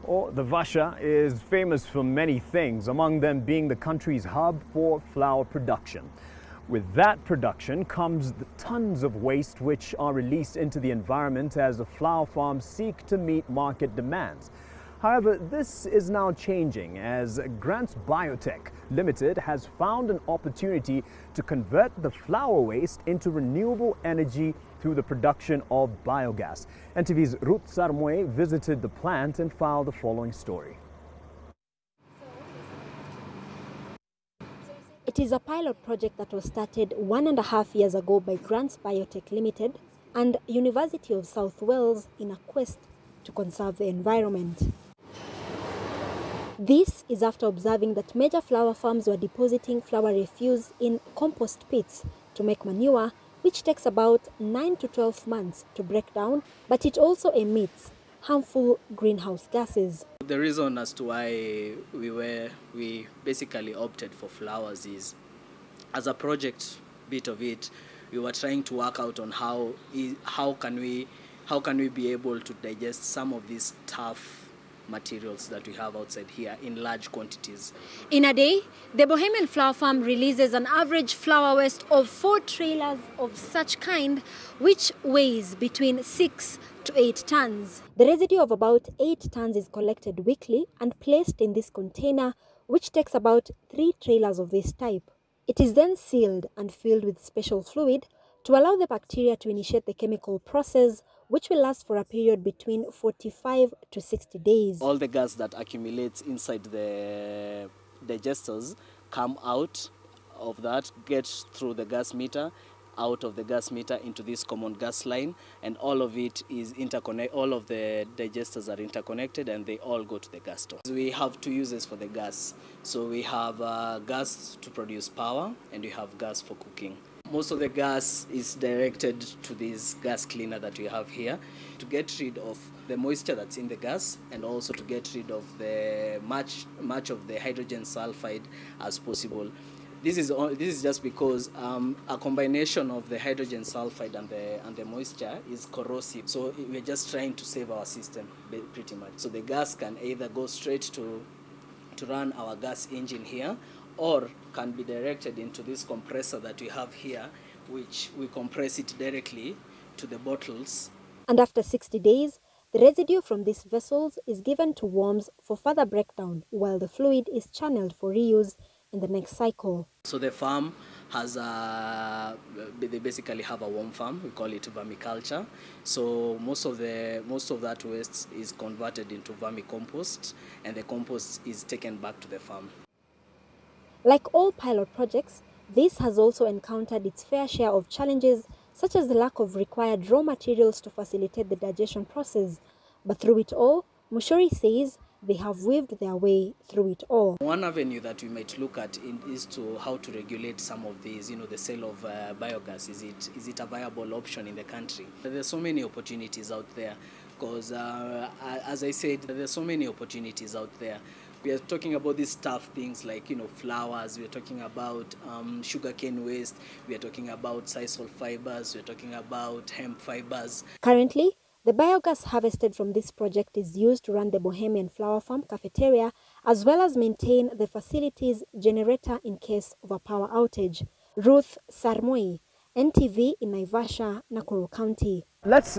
Or the Vasha is famous for many things, among them being the country's hub for flower production. With that production comes the tons of waste which are released into the environment as the flower farms seek to meet market demands. However, this is now changing as Grants Biotech Limited has found an opportunity to convert the flower waste into renewable energy through the production of biogas. NTV's Ruth Sarmoe visited the plant and filed the following story. It is a pilot project that was started 1.5 years ago by Grants Biotech Limited and University of South Wales in a quest to conserve the environment. This is after observing that major flower farms were depositing flower refuse in compost pits to make manure, which takes about 9 to 12 months to break down, but it also emits harmful greenhouse gases. The reason as to why we basically opted for flowers is, as a project bit of it, we were trying to work out on how can we be able to digest some of these tough materials that we have outside here in large quantities. In a day, the Bohemian Flower Farm releases an average flower waste of 4 trailers of such kind, which weighs between 6 to 8 tons. The residue of about 8 tons is collected weekly and placed in this container, which takes about 3 trailers of this type. It is then sealed and filled with special fluid to allow the bacteria to initiate the chemical process, which will last for a period between 45 to 60 days. All the gas that accumulates inside the digesters come out of that, gets through the gas meter, out of the gas meter into this common gas line, and all of it is interconnected. All of the digesters are interconnected and they all go to the gas store. We have 2 uses for the gas. So we have gas to produce power and we have gas for cooking. Most of the gas is directed to this gas cleaner that we have here to get rid of the moisture that's in the gas and also to get rid of the much of the hydrogen sulfide as possible. This is just because a combination of the hydrogen sulfide and the moisture is corrosive. So we're just trying to save our system pretty much. So the gas can either go straight to run our gas engine here, or can be directed into this compressor that we have here, which we compress it directly to the bottles. And after 60 days, the residue from these vessels is given to worms for further breakdown, while the fluid is channeled for reuse in the next cycle. So the farm has they basically have a worm farm. We call it vermiculture. So most of that waste is converted into vermicompost, and the compost is taken back to the farm. Like all pilot projects, this has also encountered its fair share of challenges, such as the lack of required raw materials to facilitate the digestion process. But through it all, Mushori says they have weaved their way through it all. One avenue that we might look at is to how to regulate some of these, the sale of biogas. Is it a viable option in the country? There's so many opportunities out there because, as I said, there's so many opportunities out there. We are talking about these tough things like, flowers. We are talking about sugarcane waste. We are talking about sisal fibers. We are talking about hemp fibers. Currently, the biogas harvested from this project is used to run the Bohemian Flower Farm cafeteria, as well as maintain the facility's generator in case of a power outage. Ruth Sarmoe, NTV in Naivasha, Nakuru County. Let's